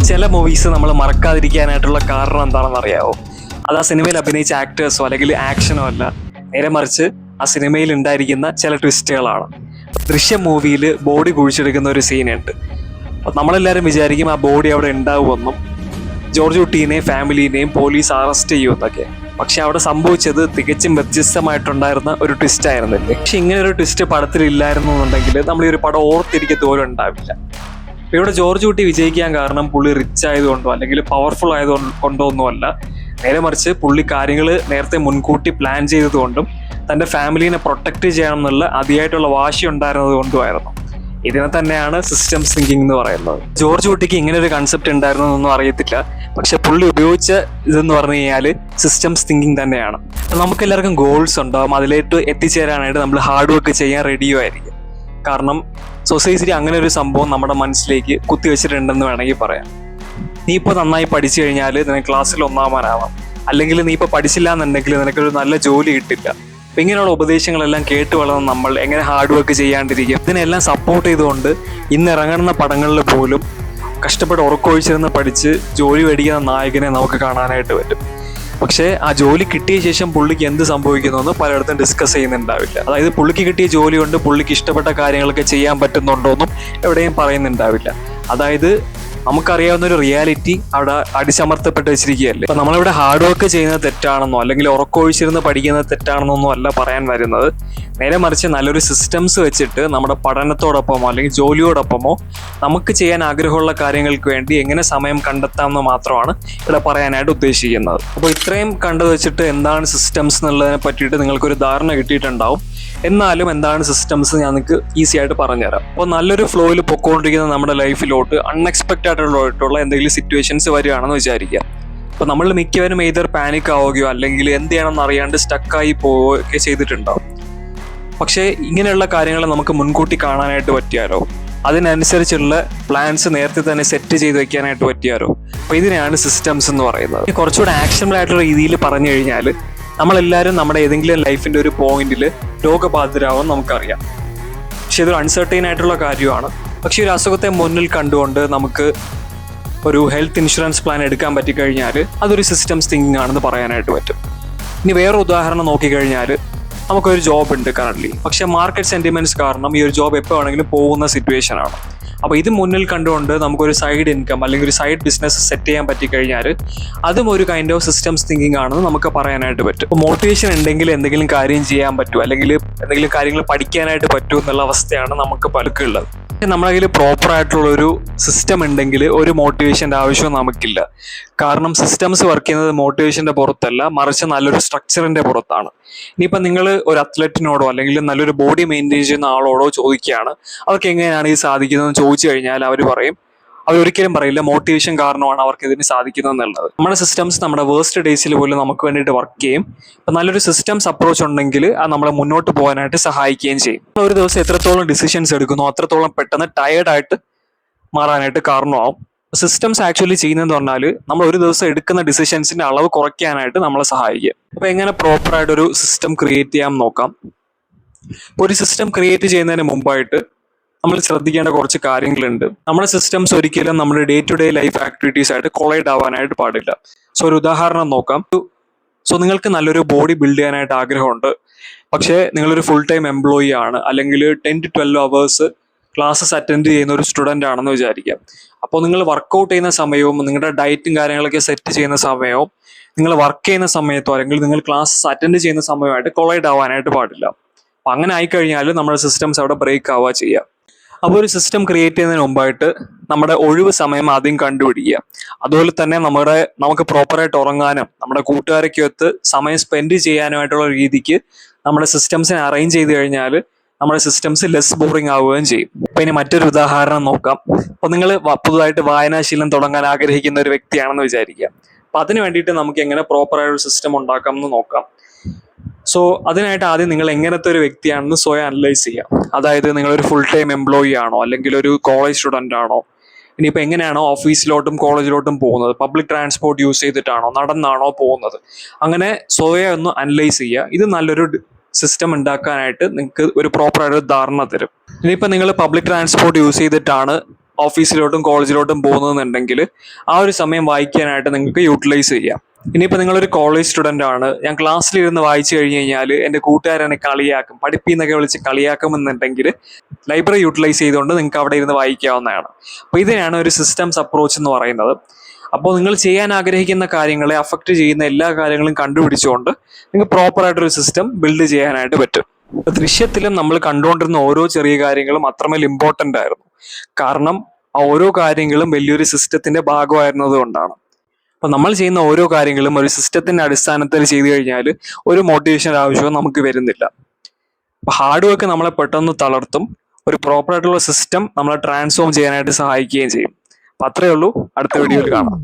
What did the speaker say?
ചില മൂവീസ് നമ്മൾ മറക്കാതിരിക്കാനായിട്ടുള്ള കാരണം എന്താണെന്ന് അറിയാവോ? അത് ആ സിനിമയിൽ അഭിനയിച്ച ആക്ടേഴ്സോ അല്ലെങ്കിൽ ആക്ഷനോ അല്ല, നേരെ മറിച്ച് ആ സിനിമയിൽ ഉണ്ടായിരിക്കുന്ന ചില ട്വിസ്റ്റുകളാണ്. ദൃശ്യം മൂവിയിൽ ബോഡി കുഴിച്ചെടുക്കുന്ന ഒരു സീനുണ്ട്. നമ്മളെല്ലാവരും വിചാരിക്കും ആ ബോഡി അവിടെ ഉണ്ടാവുമെന്നും ജോർജ് കുട്ടീനെയും ഫാമിലീനെയും പോലീസ് അറസ്റ്റ് ചെയ്യുമെന്നൊക്കെ. പക്ഷെ അവിടെ സംഭവിച്ചത് തികച്ചും വ്യത്യസ്തമായിട്ടുണ്ടായിരുന്ന ഒരു ട്വിസ്റ്റ് ആയിരുന്നില്ലേ? പക്ഷെ ഇങ്ങനെ ഒരു ട്വിസ്റ്റ് പടത്തിൽ ഇല്ലായിരുന്നു എന്നുണ്ടെങ്കിൽ നമ്മൾ ഈ ഒരു പടം ഓർത്തിരിക്കത്തോലും ഉണ്ടാവില്ല. ഇവിടെ ജോർജ് കുട്ടി വിജയിക്കാൻ കാരണം പുള്ളി റിച്ച് ആയതുകൊണ്ടോ അല്ലെങ്കിൽ പവർഫുൾ ആയതുകൊണ്ടോ ഒന്നുമല്ല. നേരെ മറിച്ച് പുള്ളി കാര്യങ്ങൾ നേരത്തെ മുൻകൂട്ടി പ്ലാൻ ചെയ്തതുകൊണ്ടും തൻ്റെ ഫാമിലീനെ പ്രൊട്ടക്ട് ചെയ്യണം എന്നുള്ള അതിയായിട്ടുള്ള വാശി ഉണ്ടായിരുന്നത് കൊണ്ടുമായിരുന്നു. ഇതിനെ തന്നെയാണ് സിസ്റ്റംസ് തിങ്കിങ് എന്ന് പറയുന്നത്. ജോർജ് കുട്ടിക്ക് ഇങ്ങനെ ഒരു കൺസെപ്റ്റ് ഉണ്ടായിരുന്നൊന്നും അറിയത്തില്ല, പക്ഷെ പുള്ളി ഉപയോഗിച്ച ഇതെന്ന് പറഞ്ഞു കഴിഞ്ഞാൽ സിസ്റ്റംസ് തിങ്കിങ് തന്നെയാണ്. നമുക്ക് എല്ലാവർക്കും ഗോൾസ് ഉണ്ടാവും, അതിലേക്ക് എത്തിച്ചേരാനായിട്ട് നമ്മൾ ഹാർഡ് വർക്ക് ചെയ്യാൻ റെഡിയോ ആയിരിക്കും. കാരണം സൊസൈറ്റി അങ്ങനെ ഒരു സംഭവം നമ്മുടെ മനസ്സിലേക്ക് കുത്തിവെച്ചിട്ടുണ്ടെന്ന് വേണമെങ്കിൽ പറയാം. നീ ഇപ്പോൾ നന്നായി പഠിച്ചു കഴിഞ്ഞാൽ നിനക്ക് ക്ലാസ്സിൽ ഒന്നാമനാവാം, അല്ലെങ്കിൽ നീ ഇപ്പോൾ പഠിച്ചില്ല എന്നുണ്ടെങ്കിൽ നിനക്കൊരു നല്ല ജോലി കിട്ടില്ല. അപ്പം ഇങ്ങനെയുള്ള ഉപദേശങ്ങളെല്ലാം കേട്ട് വളർന്ന് നമ്മൾ എങ്ങനെ ഹാർഡ് വർക്ക് ചെയ്യാണ്ടിരിക്കും? ഇതിനെല്ലാം സപ്പോർട്ട് ചെയ്തുകൊണ്ട് ഇന്ന് ഇറങ്ങുന്ന പടങ്ങളിൽ പോലും കഷ്ടപ്പെട്ട് ഉറക്കൊഴിച്ചിരുന്ന് പഠിച്ച് ജോലി മേടിക്കുന്ന നായകനെ നമുക്ക് കാണാനായിട്ട് പറ്റും. പക്ഷേ ആ ജോലി കിട്ടിയ ശേഷം പുള്ളിക്ക് എന്ത് സംഭവിക്കുന്നു പലയിടത്തും ഡിസ്കസ് ചെയ്യുന്നുണ്ടാവില്ല. അതായത് പുള്ളിക്ക് കിട്ടിയ ജോലി കൊണ്ട് പുള്ളിക്ക് ഇഷ്ടപ്പെട്ട കാര്യങ്ങളൊക്കെ ചെയ്യാൻ പറ്റുന്നുണ്ടോന്നും എവിടെയും പറയുന്നുണ്ടാവില്ല. അതായത് നമുക്കറിയാവുന്ന ഒരു റിയാലിറ്റി അവിടെ അടിച്ചമർത്തപ്പെട്ട് വെച്ചിരിക്കുകയല്ലേ. അപ്പൊ നമ്മളിവിടെ ഹാർഡ് വർക്ക് ചെയ്യുന്നത് തെറ്റാണെന്നോ അല്ലെങ്കിൽ ഉറക്കൊഴിച്ചിരുന്ന് പഠിക്കുന്നത് തെറ്റാണെന്നൊന്നും അല്ല പറയാൻ വരുന്നത്. നേരെ മറിച്ച് നല്ലൊരു സിസ്റ്റംസ് വെച്ചിട്ട് നമ്മുടെ പഠനത്തോടൊപ്പമോ അല്ലെങ്കിൽ ജോലിയോടൊപ്പമോ നമുക്ക് ചെയ്യാൻ ആഗ്രഹമുള്ള കാര്യങ്ങൾക്ക് വേണ്ടി എങ്ങനെ സമയം കണ്ടെത്താമെന്ന് മാത്രമാണ് ഇവിടെ പറയാനായിട്ട് ഉദ്ദേശിക്കുന്നത്. അപ്പോൾ ഇത്രയും കണ്ടു വെച്ചിട്ട് എന്താണ് സിസ്റ്റംസ് എന്നുള്ളതിനെ പറ്റിയിട്ട് നിങ്ങൾക്കൊരു ധാരണ കിട്ടിയിട്ടുണ്ടാവും. എന്നാലും എന്താണ് സിസ്റ്റംസ് ഞാൻ നിങ്ങൾക്ക് ഈസി ആയിട്ട് പറഞ്ഞുതരാം. അപ്പോൾ നല്ലൊരു ഫ്ലോയിൽ പൊക്കോണ്ടിരിക്കുന്ന നമ്മുടെ ലൈഫിലോട്ട് അൺഎക്സ്പെക്റ്റഡ് ആയിട്ടുള്ള എന്തെങ്കിലും സിറ്റുവേഷൻസ് വരികയാണെന്ന് വിചാരിക്കുക. അപ്പോൾ നമ്മൾ മിക്കവരും ഏതർ പാനിക് ആവുകയോ അല്ലെങ്കിൽ എന്ത് ചെയ്യണമെന്ന് അറിയാണ്ട് സ്റ്റക്കായി പോവുകയൊക്കെ ചെയ്തിട്ടുണ്ടാവും. പക്ഷേ ഇങ്ങനെയുള്ള കാര്യങ്ങൾ നമുക്ക് മുൻകൂട്ടി കാണാനായിട്ട് പറ്റിയാലോ, അതിനനുസരിച്ചുള്ള പ്ലാൻസ് നേരത്തെ തന്നെ സെറ്റ് ചെയ്ത് വെക്കാനായിട്ട് പറ്റിയാലോ. അപ്പോൾ ഇതിനെയാണ് സിസ്റ്റംസ് എന്ന് പറയുന്നത്. കുറച്ചുകൂടെ ആക്ഷണബിൾ ആയിട്ടുള്ള രീതിയിൽ പറഞ്ഞു കഴിഞ്ഞാൽ നമ്മളെല്ലാവരും നമ്മുടെ ഏതെങ്കിലും ലൈഫിൻ്റെ ഒരു പോയിന്റിൽ രോഗബാധിതരാവാൻ നമുക്കറിയാം. പക്ഷെ ഇതൊരു അൺസർട്ടൈൻ ആയിട്ടുള്ള കാര്യമാണ്. പക്ഷെ ഒരു അസുഖത്തെ മുന്നിൽ കണ്ടുകൊണ്ട് നമുക്ക് ഒരു ഹെൽത്ത് ഇൻഷുറൻസ് പ്ലാൻ എടുക്കാൻ പറ്റിക്കഴിഞ്ഞാൽ അതൊരു സിസ്റ്റംസ് തിങ്കിങ് ആണെന്ന് പറയാനായിട്ട് പറ്റും. ഇനി വേറെ ഉദാഹരണം നോക്കിക്കഴിഞ്ഞാൽ നമുക്കൊരു ജോബ് ഉണ്ട് കറണ്ട്ലി, പക്ഷെ മാർക്കറ്റ് സെന്റിമെന്റ്സ് കാരണം ഈ ഒരു ജോബ് എപ്പോൾ വേണമെങ്കിലും പോകുന്ന സിറ്റുവേഷൻ ആണ്. അപ്പോൾ ഇത് മുന്നിൽ കണ്ടുകൊണ്ട് നമുക്കൊരു സൈഡ് ഇൻകം അല്ലെങ്കിൽ ഒരു സൈഡ് ബിസിനസ് സെറ്റ് ചെയ്യാൻ പറ്റിക്കഴിഞ്ഞാൽ അതും ഒരു കൈൻഡ് ഓഫ് സിസ്റ്റംസ് തിങ്കിങ് ആണെന്ന് നമുക്ക് പറയാനായിട്ട് പറ്റും. ഇപ്പോൾ മോട്ടിവേഷൻ ഉണ്ടെങ്കിൽ എന്തെങ്കിലും കാര്യം ചെയ്യാൻ പറ്റും അല്ലെങ്കിൽ എന്തെങ്കിലും കാര്യങ്ങൾ പഠിക്കാനായിട്ട് പറ്റും എന്നുള്ള അവസ്ഥയാണ് നമുക്ക് പലർക്കുള്ളത്. നമ്മുടെ കയ്യിൽ പ്രോപ്പർ ആയിട്ടുള്ളൊരു സിസ്റ്റം ഉണ്ടെങ്കിൽ ഒരു മോട്ടിവേഷൻ്റെ ആവശ്യവും നമുക്കില്ല. കാരണം സിസ്റ്റംസ് വർക്ക് ചെയ്യുന്നത് മോട്ടിവേഷൻ്റെ പുറത്തല്ല, മറിച്ച് നല്ലൊരു സ്ട്രക്ചറിൻ്റെ പുറത്താണ്. ഇനിയിപ്പോൾ നിങ്ങൾ ഒരു അത്ലറ്റിനോടോ അല്ലെങ്കിൽ നല്ലൊരു ബോഡി മെയിൻറ്റെയിൻ ചെയ്യുന്ന ആളോടോ ചോദിക്കുകയാണ് അവർക്ക് എങ്ങനെയാണ് ഇത് സാധിക്കുന്നതെന്ന് ചോദിച്ചു കഴിഞ്ഞാൽ അവരൊരിക്കലും പറയില്ല മോട്ടിവേഷൻ കാരണമാണ് അവർക്ക് ഇതിന് സാധിക്കുന്നത് എന്നുള്ളത്. നമ്മുടെ സിസ്റ്റംസ് നമ്മുടെ വേഴ്സ്റ്റ് ഡേയ്സിൽ പോലും നമുക്ക് വേണ്ടിയിട്ട് വർക്ക് ചെയ്യും. അപ്പം നല്ലൊരു സിസ്റ്റംസ് അപ്രോച്ച് ഉണ്ടെങ്കിൽ അത് നമ്മളെ മുന്നോട്ട് പോകാനായിട്ട് സഹായിക്കുകയും ചെയ്യും. ഒരു ദിവസം എത്രത്തോളം ഡിസിഷൻസ് എടുക്കുന്നോ അത്രത്തോളം പെട്ടെന്ന് ടയേർഡായിട്ട് മാറാനായിട്ട് കാരണമാവും. സിസ്റ്റംസ് ആക്ച്വലി ചെയ്യുന്നതെന്ന് പറഞ്ഞാൽ നമ്മൾ ഒരു ദിവസം എടുക്കുന്ന ഡിസിഷൻസിന്റെ അളവ് കുറയ്ക്കാനായിട്ട് നമ്മളെ സഹായിക്കും. അപ്പോൾ എങ്ങനെ പ്രോപ്പറായിട്ടൊരു സിസ്റ്റം ക്രിയേറ്റ് ചെയ്യാൻ നോക്കാം. ഇപ്പോൾ ഒരു സിസ്റ്റം ക്രിയേറ്റ് ചെയ്യുന്നതിന് മുമ്പായിട്ട് നമ്മൾ ശ്രദ്ധിക്കേണ്ട കുറച്ച് കാര്യങ്ങളുണ്ട്. നമ്മുടെ സിസ്റ്റംസ് ഒരിക്കലും നമ്മുടെ day to day life activities ആയിട്ട് കൊളൈഡ് ആവാനായിട്ട് പാടില്ല. സോ ഒരു ഉദാഹരണം നോക്കാം. സോ നിങ്ങൾക്ക് നല്ലൊരു ബോഡി ബിൽഡ് ചെയ്യാനായിട്ട് ആഗ്രഹമുണ്ട്, പക്ഷേ നിങ്ങളൊരു ഫുൾ ടൈം എംപ്ലോയി ആണ് അല്ലെങ്കിൽ 10 to 12 hours ക്ലാസ്സസ് അറ്റൻഡ് ചെയ്യുന്ന ഒരു സ്റ്റുഡൻ്റ് ആണെന്ന് വിചാരിക്കാം. അപ്പോൾ നിങ്ങൾ വർക്കൗട്ട് ചെയ്യുന്ന സമയവും നിങ്ങളുടെ ഡയറ്റും കാര്യങ്ങളൊക്കെ സെറ്റ് ചെയ്യുന്ന സമയവും നിങ്ങൾ വർക്ക് ചെയ്യുന്ന സമയത്തോ അല്ലെങ്കിൽ നിങ്ങൾ ക്ലാസ്സസ് അറ്റൻഡ് ചെയ്യുന്ന സമയമായിട്ട് കൊളൈഡ് ആവാനായിട്ട് പാടില്ല. അപ്പം അങ്ങനെ ആയിക്കഴിഞ്ഞാൽ നമ്മുടെ സിസ്റ്റംസ് അവിടെ ബ്രേക്ക് ആവുക ചെയ്യുക. അപ്പോൾ ഒരു സിസ്റ്റം ക്രിയേറ്റ് ചെയ്യുന്നതിന് മുമ്പായിട്ട് നമ്മുടെ ഒഴിവ് സമയം ആദ്യം കണ്ടുപിടിക്കുക. അതുപോലെ തന്നെ നമുക്ക് പ്രോപ്പറായിട്ട് ഉറങ്ങാനും നമ്മുടെ കൂട്ടുകാരൊക്കെ സമയം സ്പെൻഡ് ചെയ്യാനുമായിട്ടുള്ള രീതിക്ക് നമ്മുടെ സിസ്റ്റംസിനെ അറേഞ്ച് ചെയ്ത് കഴിഞ്ഞാൽ നമ്മുടെ സിസ്റ്റംസ് ലെസ് ബോറിംഗ് ആവുകയും ചെയ്യും. അപ്പോൾ ഇനി മറ്റൊരു ഉദാഹരണം നോക്കാം. അപ്പോൾ നിങ്ങൾ പുതുതായിട്ട് വായനാശീലം തുടങ്ങാൻ ആഗ്രഹിക്കുന്ന ഒരു വ്യക്തിയാണെന്ന് വിചാരിക്കുക. അപ്പോൾ അതിന് വേണ്ടിയിട്ട് നമുക്ക് എങ്ങനെ പ്രോപ്പറായൊരു സിസ്റ്റം ഉണ്ടാക്കാം എന്ന് നോക്കാം. സോ അതിനായിട്ട് ആദ്യം നിങ്ങൾ എങ്ങനത്തെ ഒരു വ്യക്തിയാണെന്ന് സ്വയം അനലൈസ് ചെയ്യാം. അതായത് നിങ്ങളൊരു ഫുൾ ടൈം എംപ്ലോയി ആണോ അല്ലെങ്കിൽ ഒരു കോളേജ് സ്റ്റുഡൻ്റ് ആണോ, ഇനിയിപ്പോൾ എങ്ങനെയാണോ ഓഫീസിലോട്ടും കോളേജിലോട്ടും പോകുന്നത്, പബ്ലിക് ട്രാൻസ്പോർട്ട് യൂസ് ചെയ്തിട്ടാണോ നടന്നാണോ പോകുന്നത്, അങ്ങനെ സ്വയം ഒന്ന് അനലൈസ് ചെയ്യുക. ഇത് നല്ലൊരു സിസ്റ്റം ഉണ്ടാക്കാനായിട്ട് നിങ്ങൾക്ക് ഒരു പ്രോപ്പറായിട്ട് ധാരണ തരും. ഇനിയിപ്പോൾ നിങ്ങൾ പബ്ലിക് ട്രാൻസ്പോർട്ട് യൂസ് ചെയ്തിട്ടാണ് ഓഫീസിലോട്ടും കോളേജിലോട്ടും പോകുന്നതെന്നുണ്ടെങ്കിൽ ആ ഒരു സമയം വായിക്കാനായിട്ട് നിങ്ങൾക്ക് യൂട്ടിലൈസ് ചെയ്യാം. ഇനിയിപ്പോൾ നിങ്ങളൊരു കോളേജ് സ്റ്റുഡൻ്റ് ആണ്, ഞാൻ ക്ലാസ്സിലിരുന്ന് വായിച്ചു കഴിഞ്ഞ് കഴിഞ്ഞാൽ എൻ്റെ കൂട്ടുകാരെന്നെ കളിയാക്കും, പഠിപ്പിന്നൊക്കെ വിളിച്ച് കളിയാക്കുമെന്നുണ്ടെങ്കിൽ ലൈബ്രറി യൂട്ടിലൈസ് ചെയ്തുകൊണ്ട് നിങ്ങൾക്ക് അവിടെ ഇരുന്ന് വായിക്കാവുന്നതാണ്. അപ്പോൾ ഇതിനാണ് ഒരു സിസ്റ്റംസ് അപ്രോച്ച് എന്ന് പറയുന്നത്. അപ്പോൾ നിങ്ങൾ ചെയ്യാൻ ആഗ്രഹിക്കുന്ന കാര്യങ്ങളെ അഫക്റ്റ് ചെയ്യുന്ന എല്ലാ കാര്യങ്ങളും കണ്ടുപിടിച്ചുകൊണ്ട് നിങ്ങൾക്ക് പ്രോപ്പറായിട്ടൊരു സിസ്റ്റം ബിൽഡ് ചെയ്യാനായിട്ട് പറ്റും. ദൃശ്യത്തിലും നമ്മൾ കണ്ടുകൊണ്ടിരുന്ന ഓരോ ചെറിയ കാര്യങ്ങളും അത്രമേൽ ഇമ്പോർട്ടൻ്റ് ആയിരുന്നു. കാരണം ആ ഓരോ കാര്യങ്ങളും വലിയൊരു സിസ്റ്റത്തിന്റെ ഭാഗമായിരുന്നത് കൊണ്ടാണ്. അപ്പൊ നമ്മൾ ചെയ്യുന്ന ഓരോ കാര്യങ്ങളും ഒരു സിസ്റ്റത്തിന്റെ അടിസ്ഥാനത്തിൽ ചെയ്തു കഴിഞ്ഞാൽ ഒരു മോട്ടിവേഷൻ ആവശ്യവും നമുക്ക് വരുന്നില്ല. അപ്പൊ ഹാർഡ് വർക്ക് നമ്മളെ പെട്ടെന്ന് തളർത്തും, ഒരു പ്രോപ്പർ ആയിട്ടുള്ള സിസ്റ്റം നമ്മളെ ട്രാൻസ്ഫോം ചെയ്യാനായിട്ട് സഹായിക്കുകയും ചെയ്യും. അപ്പൊ അത്രയേ ഉള്ളൂ. അടുത്ത വീഡിയോയിൽ കാണാം.